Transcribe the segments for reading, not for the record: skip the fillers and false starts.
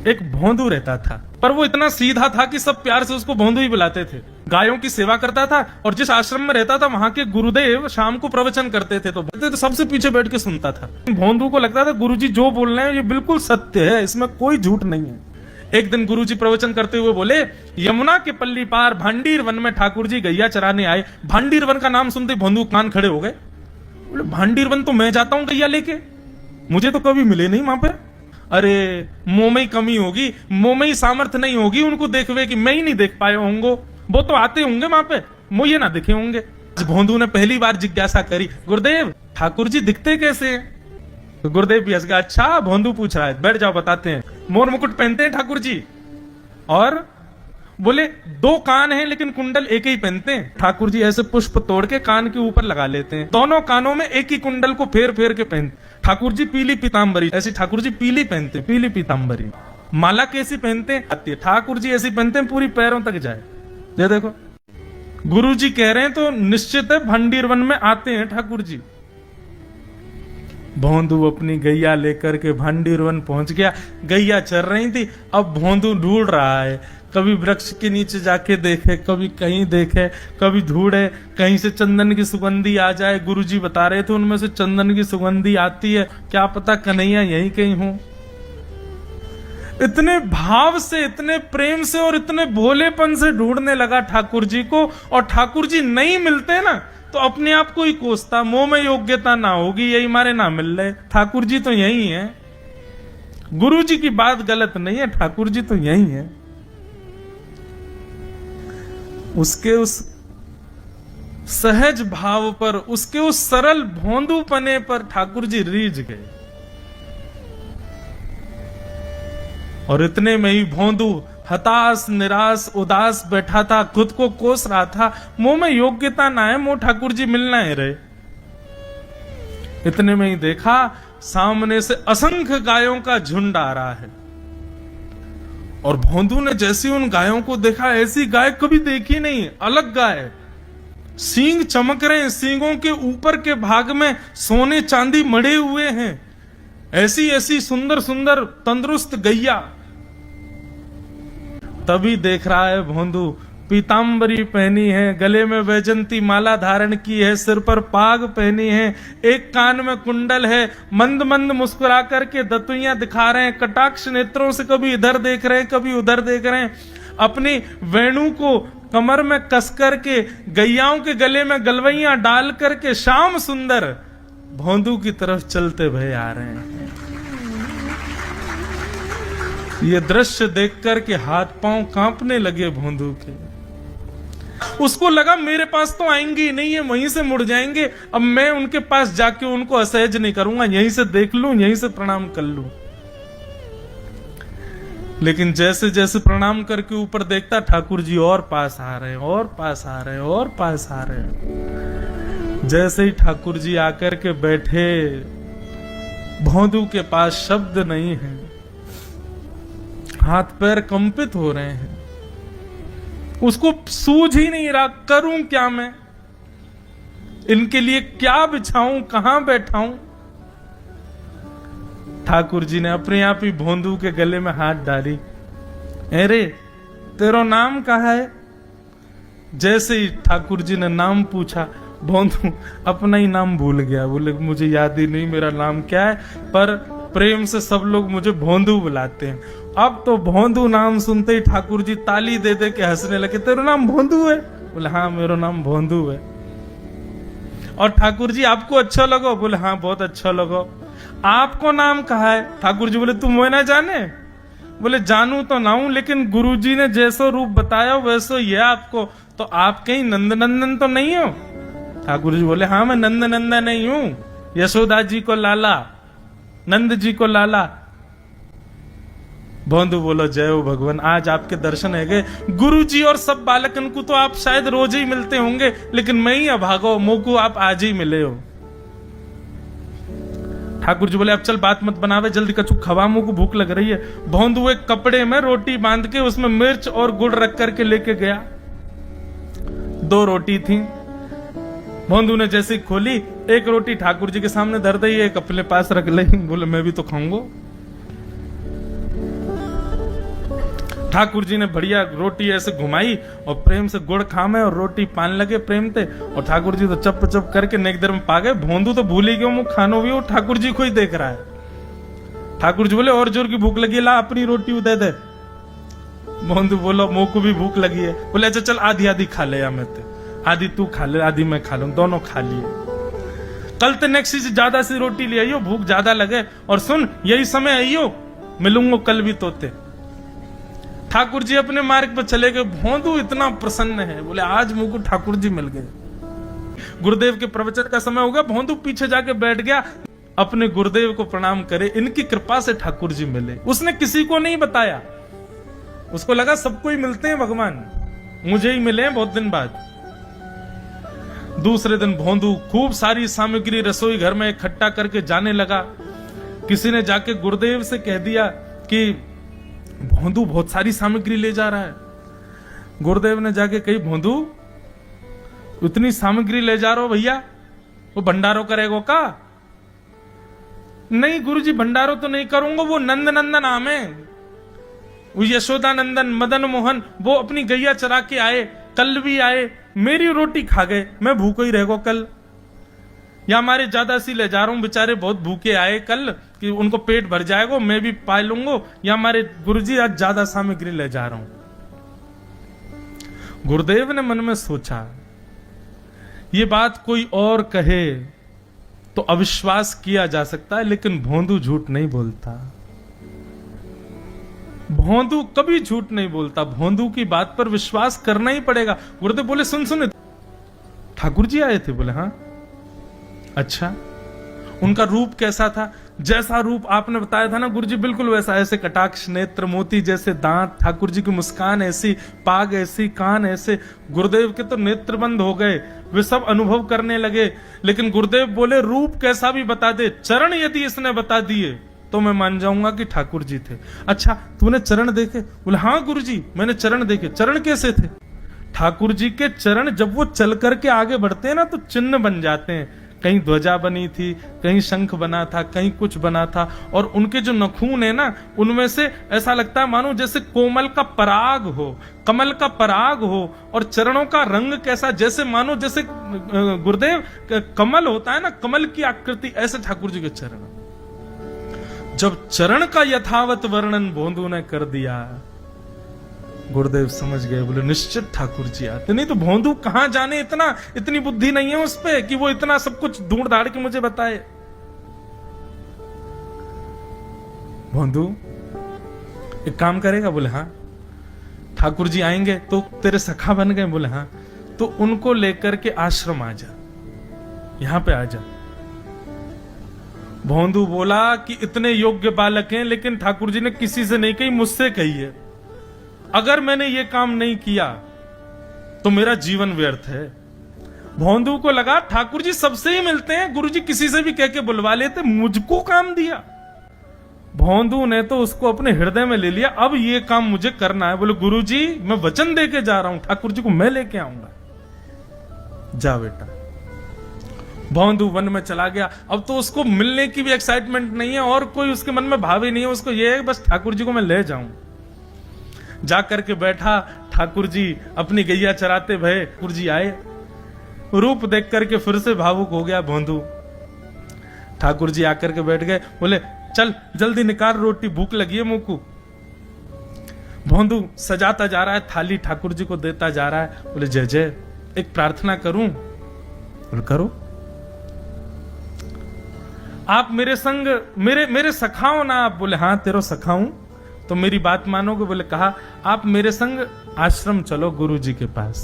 एक भोंदू रहता था, पर वो इतना सीधा था कि सब प्यार से उसको भोंदू ही बुलाते थे। गायों की सेवा करता था और जिस आश्रम में रहता था वहां के गुरुदेव शाम को प्रवचन करते थे तो सबसे पीछे बैठ के सुनता था। भोंदू को लगता था गुरुजी जो बोल रहे हैं ये बिल्कुल सत्य है, इसमें कोई झूठ नहीं है। एक दिन गुरुजी प्रवचन करते हुए बोले, यमुना के पल्ली पार भांडीर वन में ठाकुर जी गैया चराने आए। भांडीर वन का नाम सुनते भोंदू कान खड़े हो गए। बोले भांडीर वन तो मैं जाता हूं गैया लेके, मुझे तो कभी मिले नहीं वहां पे। अरे मुंह में ही कमी होगी, मुंह में ही सामर्थ्य नहीं होगी उनको देखवे कि मैं ही नहीं देख पाए होंगे, वो तो आते होंगे वहां पे, मुझे ना दिखे होंगे। भोंदू ने पहली बार जिज्ञासा करी, गुरुदेव ठाकुर जी दिखते कैसे हैं? तो गुरुदेव भी हंस गया, अच्छा भोंदू पूछ रहा है, बैठ जाओ बताते हैं। मोर मुकुट पहनते हैं ठाकुर जी, और बोले 2 कान हैं लेकिन कुंडल एक ही पहनते हैं। ठाकुर जी ऐसे पुष्प तोड़ के कान के ऊपर लगा लेते हैं, दोनों कानों में एक ही कुंडल को फेर फेर के पहनते। ठाकुर जी पीली पीताम्बरी, ऐसी ठाकुर जी पीली पहनते, पीली पीताम्बरी। माला कैसी पहनते हैं? ठाकुर जी ऐसी पहनते हैं पूरी पैरों तक जाए। ये देखो गुरु जी कह रहे हैं तो निश्चित है भंडीर वन में आते हैं ठाकुर जी। भोंदू अपनी गैया लेकर के भंडीर वन पहुंच गया। गैया चर रही थी, अब भोंदू ढूंढ रहा है, कभी वृक्ष के नीचे जाके देखे, कभी कहीं देखे, कभी ढूंढे कहीं से चंदन की सुगंधी आ जाए। गुरुजी बता रहे थे उनमें से चंदन की सुगंधी आती है, क्या पता कन्हैया यहीं कहीं हो। इतने भाव से, इतने प्रेम से और इतने भोलेपन से ढूंढने लगा ठाकुर जी को, और ठाकुर जी नहीं मिलते ना तो अपने आप को ही कोसता, मुंह में योग्यता ना होगी यही मारे ना मिल रहे, ठाकुर जी तो यही है। गुरु जी की बात गलत नहीं है, ठाकुर जी तो यही है। उसके उस सहज भाव पर, उसके उस सरल भोंदू पने पर ठाकुर जी रीझ गए। और इतने में ही भोंदू हताश निराश उदास बैठा था, खुद को कोस रहा था, मुंह में योग्यता ना है, मुंह ठाकुर जी मिलना है रहे। इतने में ही देखा सामने से असंख्य गायों का झुंड आ रहा है, और भोंदू ने जैसी उन गायों को देखा, ऐसी गाय कभी देखी नहीं, अलग गाय, सींग चमक रहे हैं, सींगों के ऊपर के भाग में सोने चांदी मढ़े हुए हैं, ऐसी ऐसी सुंदर सुंदर तंदुरुस्त गैया। तभी देख रहा है भोंदू पीताम्बरी पहनी है, गले में वैजंती माला धारण की है, सिर पर पाग पहनी है, एक कान में कुंडल है, मंद मंद मुस्कुरा करके दतुइयां दिखा रहे हैं, कटाक्ष नेत्रों से कभी इधर देख रहे हैं कभी उधर देख रहे हैं, अपनी वेणु को कमर में कस करके गैयाओं के गले में गलवैयां डाल करके श्याम सुंदर भोंदू की तरफ चलते भय आ रहे हैं। ये दृश्य देख करके हाथ पांव कांपने लगे भोंदू के। उसको लगा मेरे पास तो आएंगे ही नहीं, है वहीं से मुड़ जाएंगे, अब मैं उनके पास जाके उनको असहज नहीं करूंगा, यहीं से देख लूं, यहीं से प्रणाम कर लूं। लेकिन जैसे जैसे प्रणाम करके ऊपर देखता, ठाकुर जी और पास आ रहे हैं, और पास आ रहे हैं, और पास आ रहे हैं। जैसे ही ठाकुर जी आकर के बैठे, भोंदू के पास शब्द नहीं है, हाथ पैर कंपित हो रहे हैं, उसको सूझ ही नहीं रहा करूं क्या मैं, इनके लिए क्या बिछाऊं, कहां बैठाऊं। ठाकुर जी ने अपने आप ही भोंदू के गले में हाथ डाली, अरे तेरा नाम कहा है? जैसे ही ठाकुर जी ने नाम पूछा, भोंदू अपना ही नाम भूल गया, बोले मुझे याद ही नहीं मेरा नाम क्या है, पर प्रेम से सब लोग मुझे भोंदू बुलाते हैं। अब तो भोंदू नाम सुनते ही ठाकुर जी ताली दे दे के हंसने लगे, तेरा नाम भोंदू है? बोले हाँ मेरा नाम भोंदू है। और ठाकुर जी आपको अच्छा लगो? बोले हाँ बहुत अच्छा लगो। आपको नाम कहा है? ठाकुर जी बोले तुम वो ना जाने? बोले जानू तो ना हूं, लेकिन गुरु जी ने जैसा रूप बताया वैसो ये आपको, तो आप कहीं नंद नंदन तो नहीं हो? ठाकुर जी बोले हाँ मैं नंद नंदन नहीं हूं, यशोदा जी को लाला, नंद जी को लाला। भोंदू बोलो जय हो भगवान, आज आपके दर्शन है गए। गुरु जी और सब बालकन को तो आप शायद रोज ही मिलते होंगे, लेकिन मैं ही अभागो, मोको आप आज ही मिले हो। ठाकुर जी बोले अब चल बात मत बनावे, जल्दी कछु खवा, मुझको भूख लग रही है। भोंदू एक कपड़े में रोटी बांध के उसमें मिर्च और गुड़ रख करके लेके गया। 2 रोटी थी। भोंदू ने जैसे खोली, एक रोटी ठाकुर जी के सामने धर दी, एक अपने पास रख ली, बोले मैं भी तो खाऊंगा। ठाकुर जी ने बढ़िया रोटी ऐसे घुमाई और प्रेम से गुड़ खामे और रोटी पान लगे प्रेम से, और ठाकुर जी तो चप चप करके नेक देर में पा गए। भोंदू तो भूल ही गए, वो खानो भी वो ठाकुर जी को ही देख रहा है। ठाकुर जी बोले और जोर की भूख लगी, ला अपनी रोटी दे दे। भोंदू बोलो मुंह को भी भूख लगी है। बोले अच्छा चल आधी आधी खा ले, या मैं आधी तू खा ले आधी मैं खा लूं, दोनों खा लिए। कल ते नेक्स्ट से ज्यादा सी रोटी ले आइयो, भूख ज्यादा लगे, और सुन यही समय आइयो, मिलूंगा कल भी तोते। ठाकुर जी अपने मार्ग पर चले गए। भोंदू इतना प्रसन्न है, बोले आज मुझको ठाकुर जी मिल गए। गुरुदेव के प्रवचन का समय हो गया, भोंदू पीछे जाके बैठ गया, अपने गुरुदेव को प्रणाम करे, इनकी कृपा से ठाकुर जी मिले। उसने किसी को नहीं बताया, उसको लगा सबको ही मिलते हैं भगवान, मुझे ही मिले हैं बहुत दिन बाद। दूसरे दिन भोंदू खूब सारी सामग्री रसोई घर में इकट्ठा करके जाने लगा। किसी ने जाके गुरुदेव से कह दिया कि भोंदू बहुत सारी सामग्री ले जा रहा है। गुरुदेव ने जाके कही, भोंदू इतनी सामग्री ले जा रहा हो भैया, वो भंडारो करेगो का? नहीं गुरुजी भंडारो तो नहीं करूंगा, वो नंद नंदन नाम है, वो यशोदा नंदन मदन मोहन, वो अपनी गैया चरा के आए, कल भी आए, मेरी रोटी खा गए, मैं भूखो ही रहेगो कल। या हमारे ज्यादा सी ले जा रहा हूं, बेचारे बहुत भूखे आए कल, कि उनको पेट भर जाएगा, मैं भी पा लूंगा, या हमारे गुरुजी आज ज्यादा सामग्री ले जा रहा हूं। गुरुदेव ने मन में सोचा, ये बात कोई और कहे तो अविश्वास किया जा सकता है, लेकिन भोंदू झूठ नहीं बोलता। भोंदू कभी झूठ नहीं बोलता, भोंदू की बात पर विश्वास करना ही पड़ेगा। गुरुदेव बोले सुन सुन, ठाकुर जी आए थे? बोले हाँ। अच्छा, उनका रूप कैसा था? जैसा रूप आपने बताया था ना गुरुजी, बिल्कुल वैसा, ऐसे कटाक्ष नेत्र, मोती जैसे दांत, ठाकुर जी की मुस्कान ऐसी, पाग ऐसी, कान ऐसे। गुरुदेव के तो नेत्र बंद हो गए, वे सब अनुभव करने लगे। लेकिन गुरुदेव बोले रूप कैसा भी बता दे, चरण यदि इसने बता दिए तो मैं मान जाऊंगा कि ठाकुर जी थे। अच्छा तूने चरण देखे? बोले हाँ गुरुजी मैंने चरण देखे। चरण कैसे थे? ठाकुर जी के चरण जब वो चल करके आगे बढ़ते हैं ना तो चिन्ह बन जाते हैं। कहीं ध्वजा बनी थी, कहीं शंख बना था, कहीं कुछ बना था, और उनके जो नखून है ना उनमें से ऐसा लगता है मानो जैसे कोमल का पराग हो, कमल का पराग हो। और चरणों का रंग कैसा, जैसे मानो जैसे गुरुदेव कमल होता है ना, कमल की आकृति, ऐसे ठाकुर जी के चरण। जब चरण का यथावत वर्णन भोंदू ने कर दिया, गुरुदेव समझ गए, बोले निश्चित ठाकुर जी आते। नहीं तो भोंदू कहां जाने, इतनी बुद्धि नहीं है उस पे कि वो इतना सब कुछ ढूंढ धाड़ के मुझे बताए। भोंदू एक काम करेगा? बोले हाँ। ठाकुर जी आएंगे तो तेरे सखा बन गए? बोले हाँ। तो उनको लेकर के आश्रम आ जा, यहां पे आ जा। भोंदू बोला कि इतने योग्य बालक हैं, लेकिन ठाकुर जी ने किसी से नहीं कही, मुझसे कही है। अगर मैंने ये काम नहीं किया तो मेरा जीवन व्यर्थ है। भोंदू को लगा ठाकुर जी सबसे ही मिलते हैं, गुरु जी किसी से भी कह के बुलवा लेते, मुझको काम दिया। भोंदू ने तो उसको अपने हृदय में ले लिया, अब ये काम मुझे करना है। बोले गुरु जी मैं वचन दे के जा रहा हूं, ठाकुर जी को मैं लेके आऊंगा। जा बेटा। भोंदू वन में चला गया। अब तो उसको मिलने की भी एक्साइटमेंट नहीं है और कोई उसके मन में भाव ही नहीं है, उसको ये है बस ठाकुर जी को मैं ले जाऊं। जाकर के बैठा, ठाकुर जी अपनी गैया चराते भये। ठाकुर जी आए, रूप देख करके फिर से भावुक हो गया भोंदू। ठाकुर जी आकर के बैठ गए, बोले चल जल्दी निकाल रोटी, भूख लगी है मुंह को। भोंदू सजाता जा रहा है थाली, ठाकुर जी को देता जा रहा है। बोले जय जय, एक प्रार्थना करूं? बोले करो। आप मेरे संग मेरे सखा हो ना आप? बोले हाँ तेरो सखा हूं, तो मेरी बात मानोगे? बोले कहा आप मेरे संग आश्रम चलो गुरु जी के पास।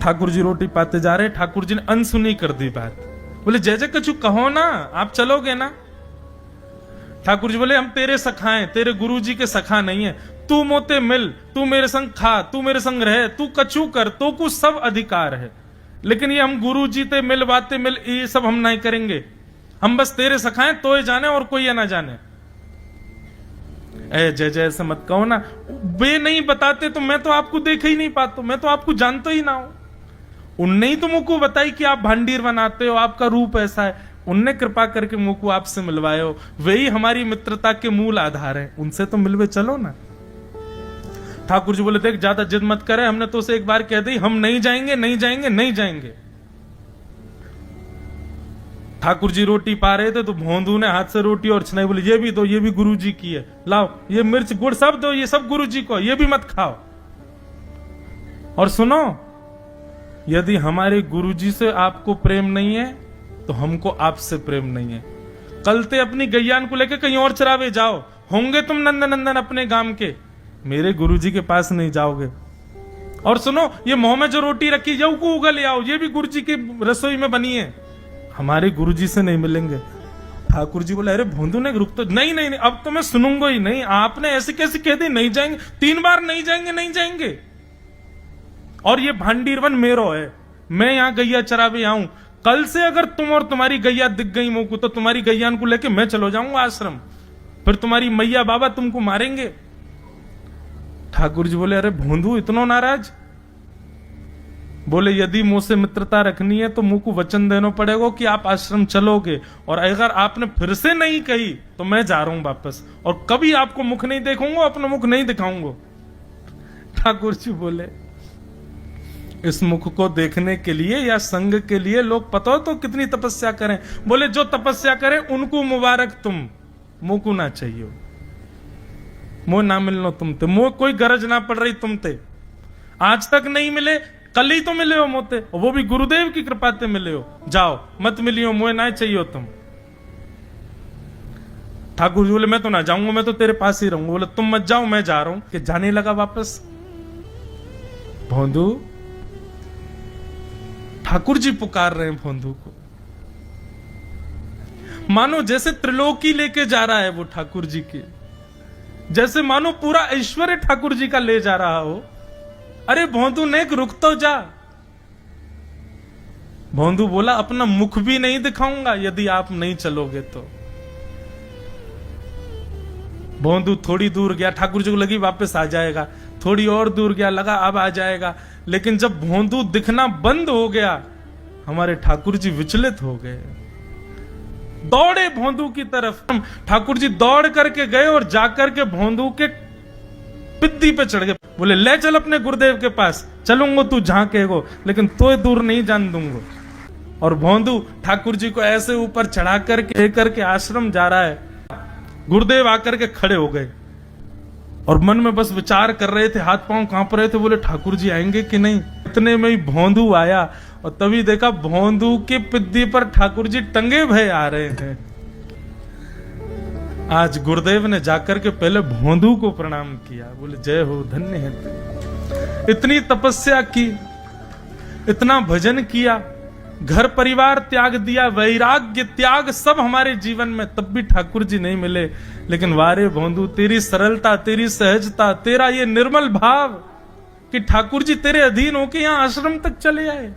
ठाकुर जी रोटी पाते जा रहे, ठाकुर जी ने अनसुनी कर दी बात। बोले जय जय कछु कहो ना, आप चलोगे ना? ठाकुर जी बोले हम तेरे सखा हैं, तेरे गुरु जी के सखा नहीं है। तू मोते मिल, तू मेरे संग खा, तू मेरे संग रहे, तू कछु कर, तो कुछ सब अधिकार है, लेकिन ये हम गुरु जी ते मिल बातें मिल ये सब हम नहीं करेंगे। हम बस तेरे सखाएं तो ये जाने और कोई ये ना जाने। ए जय जय ऐसे मत कहो ना, वे नहीं बताते तो मैं तो आपको देख ही नहीं पाता, मैं तो आपको जानता ही ना हूं। उनने ही तो मुझको बताई कि आप भांडीर बनाते हो, आपका रूप ऐसा है। उनने कृपा करके मुंह को आपसे मिलवाए हो, वही हमारी मित्रता के मूल आधार है, उनसे तो मिलवे चलो ना। ठाकुर जी बोले देख ज्यादा जिद मत करे, हमने तो उसे एक बार कह दी हम नहीं जाएंगे नहीं जाएंगे नहीं जाएंगे। ठाकुर जी रोटी पा रहे थे तो भोंदू ने हाथ से रोटी और छनाई, बोले ये भी दो, ये भी गुरु जी की है, लाओ ये मिर्च गुड़ सब दो, ये सब गुरु जी को, ये भी मत खाओ। और सुनो, यदि हमारे गुरु जी से आपको प्रेम नहीं है तो हमको आपसे प्रेम नहीं है। कल ते अपनी गैयान को लेकर कहीं और चरावे जाओ, होंगे तुम नंदन नंदन अपने गांव के, मेरे गुरु जी के पास नहीं जाओगे। और सुनो, ये मुंह में जो रोटी रखी जाओ को उगल आओ, ये भी गुरु जी की रसोई में बनी है, हमारे गुरु जी से नहीं मिलेंगे। ठाकुर जी बोले अरे भोंदू ने रुक तो, नहीं नहीं नहीं अब तो मैं सुनूंगा ही नहीं, आपने ऐसे कैसे कह दी नहीं जाएंगे, 3 बार नहीं जाएंगे नहीं जाएंगे। और ये भांडीरवन मेरो है, मैं यहां गैया चरावे आऊं, कल से अगर तुम और तुम्हारी गैया दिख गई मुंह को तो तुम्हारी गैयान को लेके मैं चलो जाऊंगा आश्रम, फिर तुम्हारी मैया बाबा तुमको मारेंगे। ठाकुर जी बोले अरे भोंदू इतना नाराज? बोले यदि मुंह से मित्रता रखनी है तो मुंह को वचन देना पड़ेगा कि आप आश्रम चलोगे, और अगर आपने फिर से नहीं कही तो मैं जा रहा हूं वापस, और कभी आपको मुख नहीं देखूंगा, अपना मुख नहीं दिखाऊंगा। ठाकुर जी बोले इस मुख को देखने के लिए या संग के लिए लोग पता हो तो कितनी तपस्या करें। बोले जो तपस्या करें उनको मुबारक, तुम मुंह को ना चाहिए, मुंह ना मिलनो तुमते, मुंह कोई गरज ना पड़ रही तुमते, आज तक नहीं मिले कल ही तो मिले हो मोते, वो भी गुरुदेव की कृपा से मिले हो, जाओ मत मिलियो, मुझे ना चाहिए तुम। ठाकुर जी बोले मैं तो ना जाऊंगा, मैं तो तेरे पास ही रहूंगा। बोले तुम मत जाओ मैं जा रहा हूं। कि जाने लगा वापस। भोंदू, ठाकुर जी पुकार रहे हैं भोंदू को, मानो जैसे त्रिलोकी लेके जा रहा है वो ठाकुर जी के, जैसे मानो पूरा ऐश्वर्य ठाकुर जी का ले जा रहा हो। अरे भोंदू ने रुक तो जा। भोंदू बोला अपना मुख भी नहीं दिखाऊंगा यदि आप नहीं चलोगे तो। भोंदू थोड़ी दूर गया, ठाकुर जी को लगी वापस आ जाएगा, थोड़ी और दूर गया, लगा अब आ जाएगा, लेकिन जब भोंदू दिखना बंद हो गया हमारे ठाकुर जी विचलित हो गए, दौड़े भोंदू की तरफ। ठाकुर जी दौड़ करके गए और जाकर के भोंदू के पिद्दी पे चढ़ गए। बोले ले चल अपने गुरुदेव के पास, चलूंगा तू जहां कहेगो, लेकिन तो दूर नहीं जान दूंगा। और भोंदू ठाकुर जी को ऐसे ऊपर चढ़ा करके आश्रम जा रहा है। गुरुदेव आकर के खड़े हो गए और मन में बस विचार कर रहे थे, हाथ पांव कांप रहे थे, बोले ठाकुर जी आएंगे कि नहीं। इतने में ही भोंदू आया और तभी देखा भोंदू के पिद्दी पर ठाकुर जी टंगे भय आ रहे हैं। आज गुरुदेव ने जाकर के पहले भोंदू को प्रणाम किया, बोले जय हो, धन्य है तू, इतनी तपस्या की, इतना भजन किया, घर परिवार त्याग दिया, वैराग्य त्याग सब हमारे जीवन में, तब भी ठाकुर जी नहीं मिले। लेकिन वारे भोंदू, तेरी सरलता, तेरी सहजता, तेरा ये निर्मल भाव कि ठाकुर जी तेरे अधीन होके यहां आश्रम तक चले आए।